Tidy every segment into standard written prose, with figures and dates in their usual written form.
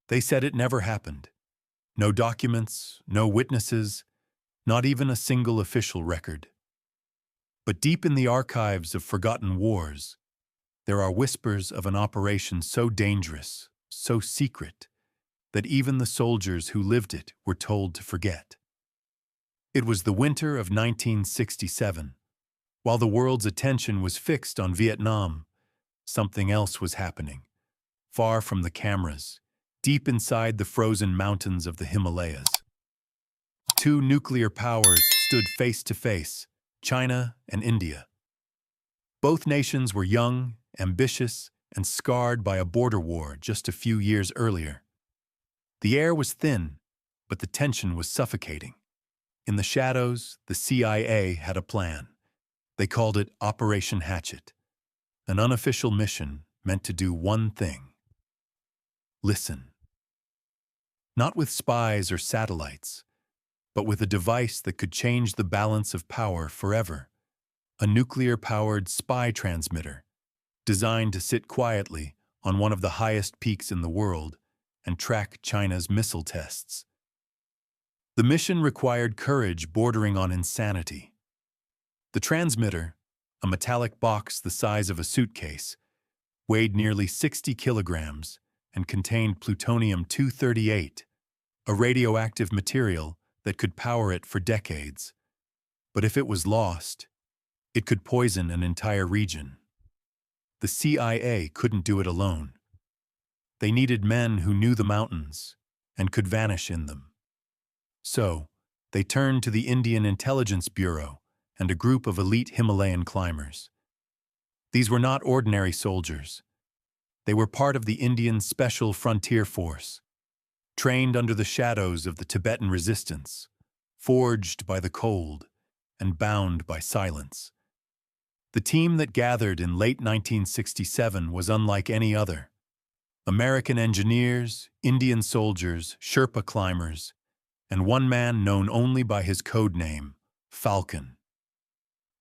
They said it never happened. No documents, no witnesses, not even a single official record. But deep in the archives of forgotten wars, there are whispers of an operation so dangerous, so secret, that even the soldiers who lived it were told to forget. It was the winter of 1967. While the world's attention was fixed on Vietnam, something else was happening, far from the cameras, deep inside the frozen mountains of the Himalayas. Two nuclear powers stood face to face, China and India. Both nations were young, ambitious, and scarred by a border war just a few years earlier. The air was thin, but the tension was suffocating. In the shadows, the CIA had a plan. They called it Operation Hatchet, an unofficial mission meant to do one thing: listen. Not with spies or satellites, but with a device that could change the balance of power forever. A nuclear-powered spy transmitter, designed to sit quietly on one of the highest peaks in the world and track China's missile tests. The mission required courage bordering on insanity. The transmitter, a metallic box the size of a suitcase, weighed nearly 60 kilograms and contained plutonium-238, a radioactive material that could power it for decades. But if it was lost, it could poison an entire region. The CIA couldn't do it alone. They needed men who knew the mountains and could vanish in them. So, they turned to the Indian Intelligence Bureau and a group of elite Himalayan climbers. These were not ordinary soldiers. They were part of the Indian Special Frontier Force, trained under the shadows of the Tibetan resistance, forged by the cold and bound by silence. The team that gathered in late 1967 was unlike any other. American engineers, Indian soldiers, Sherpa climbers, and one man known only by his code name, Falcon.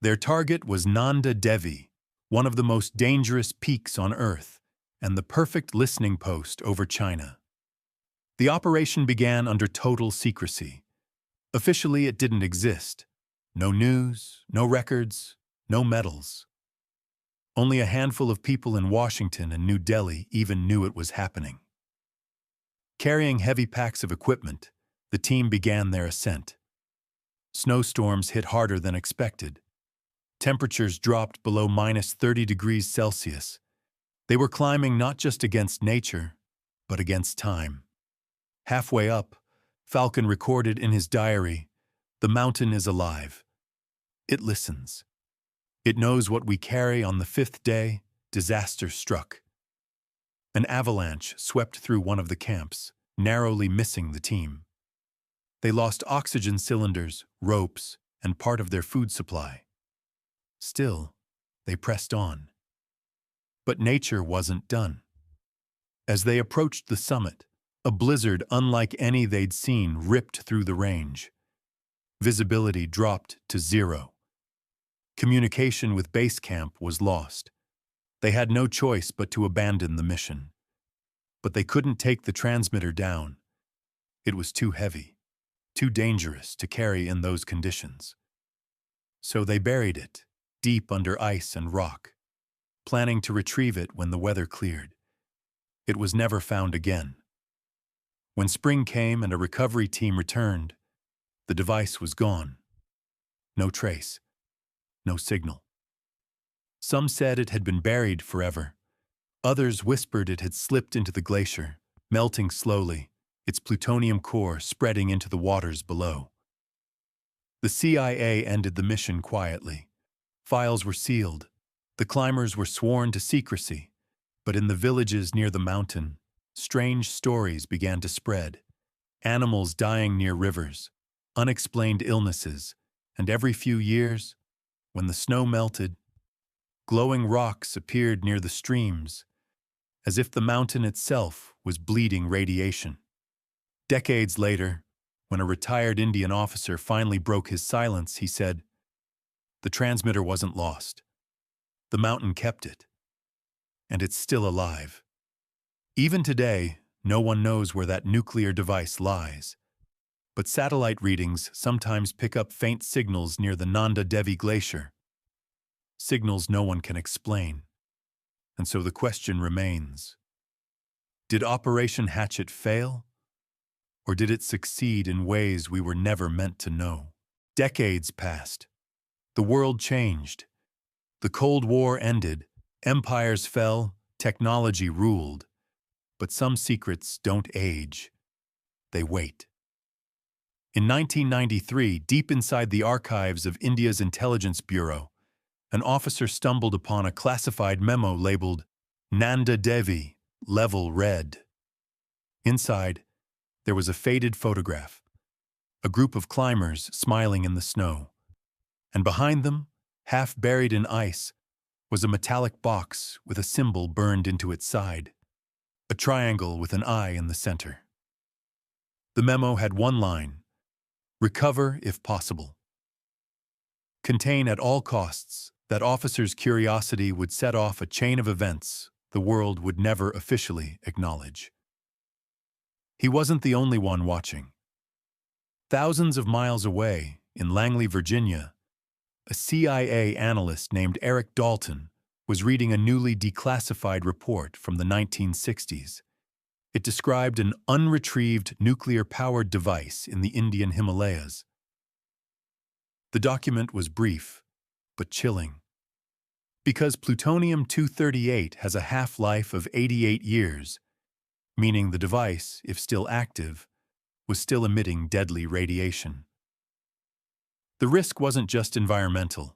Their target was Nanda Devi, one of the most dangerous peaks on Earth, and the perfect listening post over China. The operation began under total secrecy. Officially, it didn't exist. No news, no records, no medals. Only a handful of people in Washington and New Delhi even knew it was happening. Carrying heavy packs of equipment, the team began their ascent. Snowstorms hit harder than expected. Temperatures dropped below -30 degrees Celsius. They were climbing not just against nature, but against time. Halfway up, Falcon recorded in his diary, "The mountain is alive. It listens. It knows what we carry." On the fifth day, disaster struck. An avalanche swept through one of the camps, narrowly missing the team. They lost oxygen cylinders, ropes, and part of their food supply. Still, they pressed on. But nature wasn't done. As they approached the summit, a blizzard unlike any they'd seen ripped through the range. Visibility dropped to 0. Communication with base camp was lost. They had no choice but to abandon the mission. But they couldn't take the transmitter down. It was too heavy, too dangerous to carry in those conditions. So they buried it, deep under ice and rock, planning to retrieve it when the weather cleared. It was never found again. When spring came and a recovery team returned, the device was gone. No trace, no signal. Some said it had been buried forever. Others whispered it had slipped into the glacier, melting slowly, its plutonium core spreading into the waters below. The CIA ended the mission quietly. Files were sealed. The climbers were sworn to secrecy. But in the villages near the mountain, strange stories began to spread. Animals dying near rivers, unexplained illnesses, and every few years, when the snow melted, glowing rocks appeared near the streams, as if the mountain itself was bleeding radiation. Decades later, when a retired Indian officer finally broke his silence, he said, "The transmitter wasn't lost. The mountain kept it. And it's still alive." Even today, no one knows where that nuclear device lies. But satellite readings sometimes pick up faint signals near the Nanda Devi glacier. Signals no one can explain. And so the question remains: did Operation Hatchet fail? Or did it succeed in ways we were never meant to know? Decades passed. The world changed. The Cold War ended. Empires fell. Technology ruled. But some secrets don't age. They wait. In 1993, deep inside the archives of India's Intelligence Bureau, an officer stumbled upon a classified memo labeled Nanda Devi, Level Red. Inside, there was a faded photograph, a group of climbers smiling in the snow, and behind them, half buried in ice, was a metallic box with a symbol burned into its side, a triangle with an eye in the center. The memo had one line: recover if possible. Contain at all costs, that officer's curiosity would set off a chain of events the world would never officially acknowledge. He wasn't the only one watching. Thousands of miles away, in Langley, Virginia, a CIA analyst named Eric Dalton was reading a newly declassified report from the 1960s. It described an unretrieved nuclear-powered device in the Indian Himalayas. The document was brief, but chilling. Because plutonium-238 has a half-life of 88 years, meaning the device, if still active, was still emitting deadly radiation. The risk wasn't just environmental.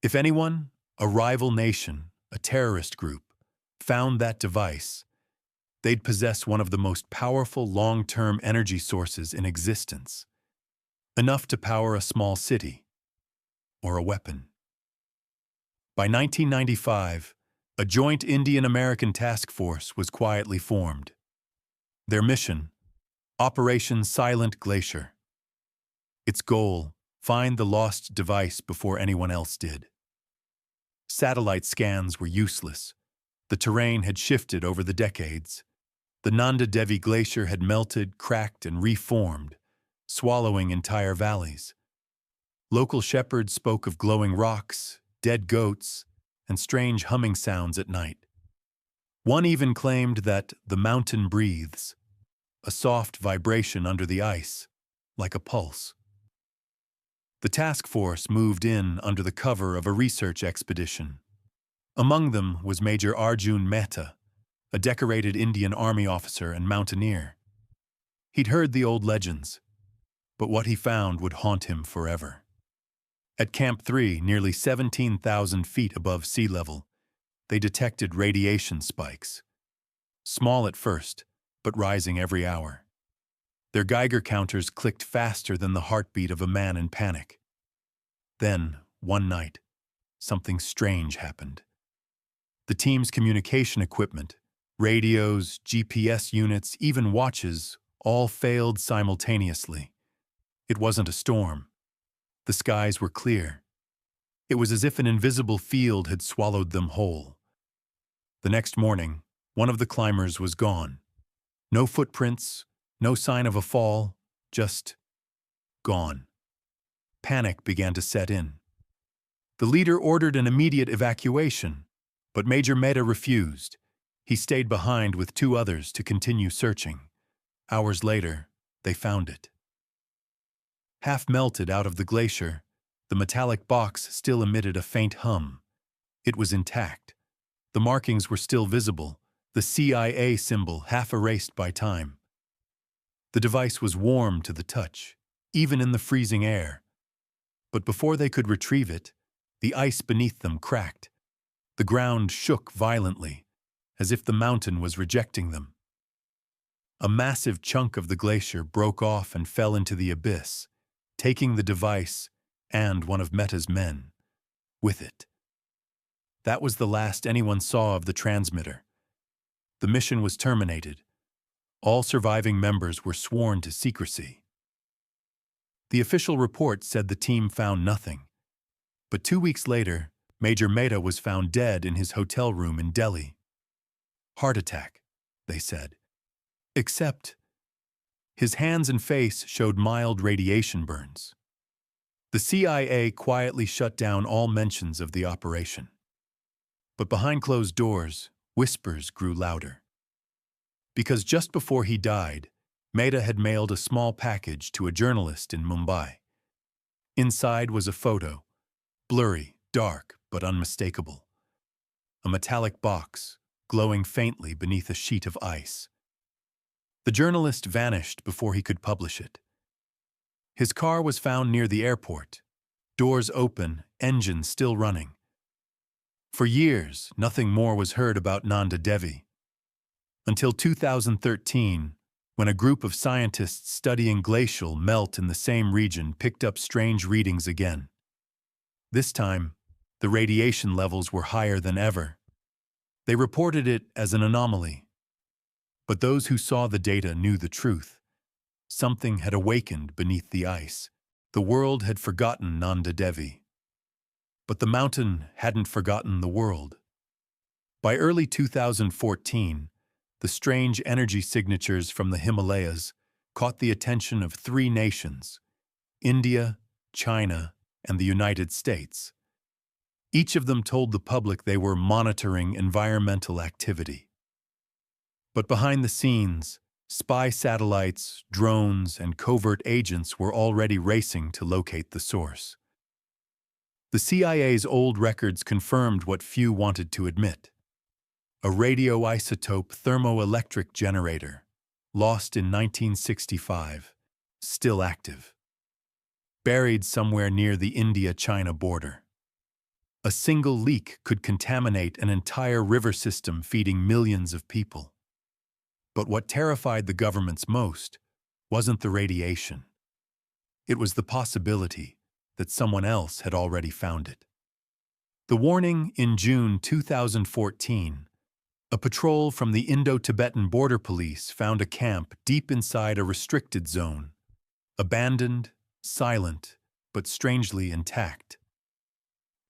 If anyone, a rival nation, a terrorist group, found that device, they'd possess one of the most powerful long-term energy sources in existence, enough to power a small city or a weapon. By 1995, a joint Indian-American task force was quietly formed. Their mission: Operation Silent Glacier. Its goal: find the lost device before anyone else did. Satellite scans were useless. The terrain had shifted over the decades. The Nanda Devi glacier had melted, cracked, and reformed, swallowing entire valleys. Local shepherds spoke of glowing rocks, dead goats, and strange humming sounds at night. One even claimed that the mountain breathes, a soft vibration under the ice, like a pulse. The task force moved in under the cover of a research expedition. Among them was Major Arjun Mehta, a decorated Indian Army officer and mountaineer. He'd heard the old legends, but what he found would haunt him forever. At Camp 3, nearly 17,000 feet above sea level, they detected radiation spikes. Small at first, but rising every hour. Their Geiger counters clicked faster than the heartbeat of a man in panic. Then, one night, something strange happened. The team's communication equipment, radios, GPS units, even watches, all failed simultaneously. It wasn't a storm. The skies were clear. It was as if an invisible field had swallowed them whole. The next morning, one of the climbers was gone. No footprints, no sign of a fall, just gone. Panic began to set in. The leader ordered an immediate evacuation, but Major Mehta refused. He stayed behind with two others to continue searching. Hours later, they found it. Half melted out of the glacier, the metallic box still emitted a faint hum. It was intact. The markings were still visible, the CIA symbol half erased by time. The device was warm to the touch, even in the freezing air. But before they could retrieve it, the ice beneath them cracked. The ground shook violently, as if the mountain was rejecting them. A massive chunk of the glacier broke off and fell into the abyss, taking the device and one of Mehta's men with it. That was the last anyone saw of the transmitter. The mission was terminated. All surviving members were sworn to secrecy. The official report said the team found nothing. But 2 weeks later, Major Mehta was found dead in his hotel room in Delhi. Heart attack, they said. Except, his hands and face showed mild radiation burns. The CIA quietly shut down all mentions of the operation. But behind closed doors, whispers grew louder. Because just before he died, Mehta had mailed a small package to a journalist in Mumbai. Inside was a photo, blurry, dark, but unmistakable. A metallic box, glowing faintly beneath a sheet of ice. The journalist vanished before he could publish it. His car was found near the airport, doors open, engine still running. For years, nothing more was heard about Nanda Devi. Until 2013, when a group of scientists studying glacial melt in the same region picked up strange readings again. This time, the radiation levels were higher than ever. They reported it as an anomaly. But those who saw the data knew the truth. Something had awakened beneath the ice. The world had forgotten Nanda Devi. But the mountain hadn't forgotten the world. By early 2014, the strange energy signatures from the Himalayas caught the attention of 3 nations: India, China, and the United States. Each of them told the public they were monitoring environmental activity. But behind the scenes, spy satellites, drones, and covert agents were already racing to locate the source. The CIA's old records confirmed what few wanted to admit. A radioisotope thermoelectric generator, lost in 1965, still active. Buried somewhere near the India-China border. A single leak could contaminate an entire river system feeding millions of people. But what terrified the governments most wasn't the radiation. It was the possibility that someone else had already found it. The warning in June 2014, a patrol from the Indo-Tibetan Border Police found a camp deep inside a restricted zone, abandoned, silent, but strangely intact.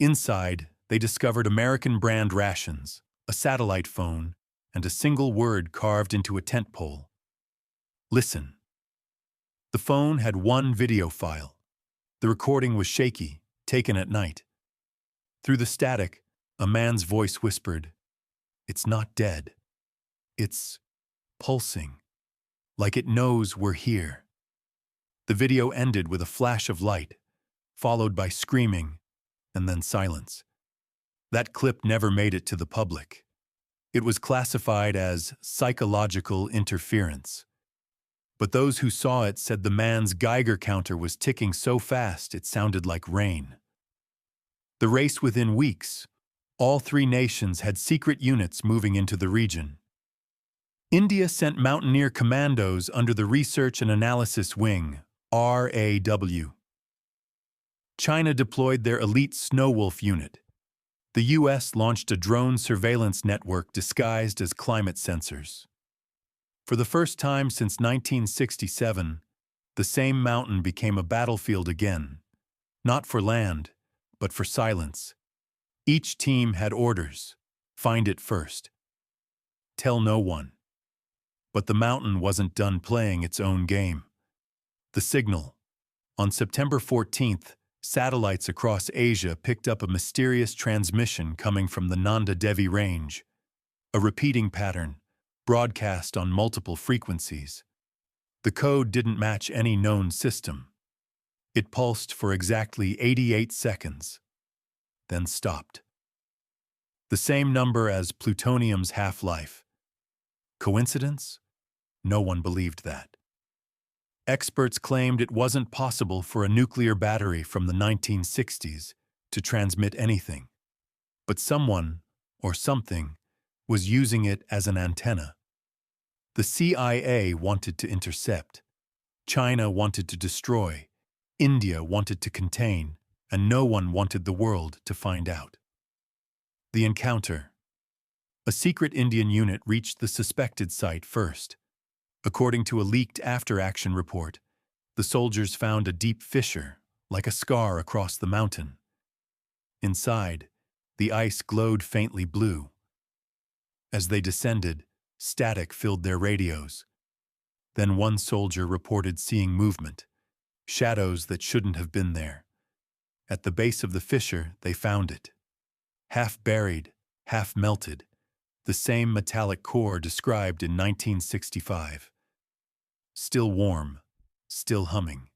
Inside, they discovered American brand rations, a satellite phone, and a single word carved into a tent pole. Listen. The phone had one video file. The recording was shaky, taken at night. Through the static, a man's voice whispered, "It's not dead. It's pulsing, like it knows we're here." The video ended with a flash of light, followed by screaming, and then silence. That clip never made it to the public. It was classified as psychological interference. But those who saw it said the man's Geiger counter was ticking so fast it sounded like rain. The race within weeks, all 3 nations had secret units moving into the region. India sent mountaineer commandos under the Research and Analysis Wing, RAW. China deployed their elite Snowwolf unit. The U.S. launched a drone surveillance network disguised as climate sensors. For the first time since 1967, the same mountain became a battlefield again, not for land, but for silence. Each team had orders. Find it first. Tell no one. But the mountain wasn't done playing its own game. The signal. On September 14th, satellites across Asia picked up a mysterious transmission coming from the Nanda Devi range. A repeating pattern, broadcast on multiple frequencies. The code didn't match any known system. It pulsed for exactly 88 seconds, then stopped. The same number as plutonium's half-life. Coincidence? No one believed that. Experts claimed it wasn't possible for a nuclear battery from the 1960s to transmit anything. But someone, or something, was using it as an antenna. The CIA wanted to intercept. China wanted to destroy. India wanted to contain, and no one wanted the world to find out. The encounter. A secret Indian unit reached the suspected site first. According to a leaked after-action report, the soldiers found a deep fissure, like a scar across the mountain. Inside, the ice glowed faintly blue. As they descended, static filled their radios. Then one soldier reported seeing movement, shadows that shouldn't have been there. At the base of the fissure, they found it. Half buried, half melted, the same metallic core described in 1965. Still warm, still humming.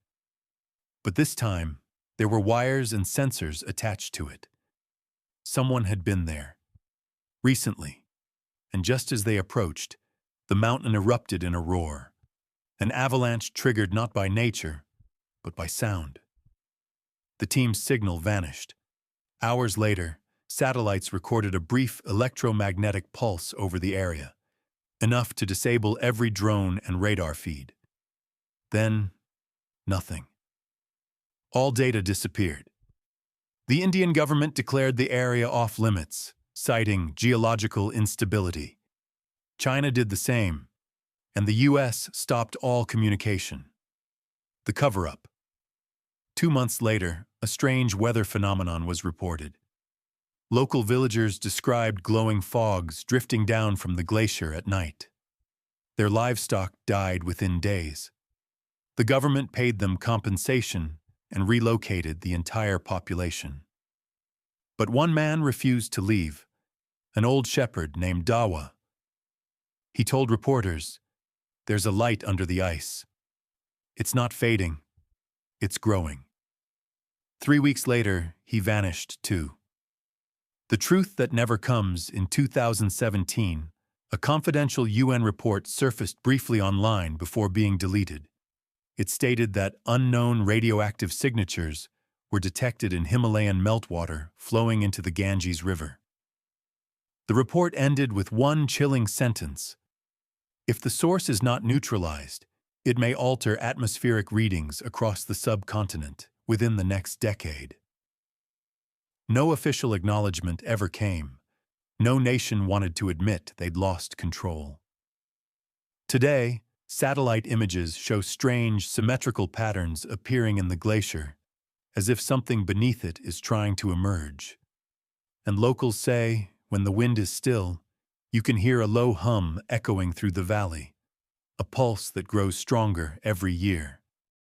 But this time, there were wires and sensors attached to it. Someone had been there. Recently. And just as they approached, the mountain erupted in a roar. An avalanche triggered not by nature, but by sound. The team's signal vanished. Hours later, satellites recorded a brief electromagnetic pulse over the area, enough to disable every drone and radar feed. Then, nothing. All data disappeared. The Indian government declared the area off-limits, citing geological instability. China did the same, and the U.S. stopped all communication. The cover-up. 2 months later, a strange weather phenomenon was reported. Local villagers described glowing fogs drifting down from the glacier at night. Their livestock died within days. The government paid them compensation and relocated the entire population. But one man refused to leave, an old shepherd named Dawa. He told reporters, "There's a light under the ice. It's not fading, it's growing." 3 weeks later, he vanished too. The truth that never comes. In 2017, a confidential UN report surfaced briefly online before being deleted. It stated that unknown radioactive signatures were detected in Himalayan meltwater flowing into the Ganges River. The report ended with one chilling sentence: if the source is not neutralized, it may alter atmospheric readings across the subcontinent within the next decade. No official acknowledgement ever came. No nation wanted to admit they'd lost control. Today, satellite images show strange, symmetrical patterns appearing in the glacier, as if something beneath it is trying to emerge. And locals say, when the wind is still, you can hear a low hum echoing through the valley, a pulse that grows stronger every year.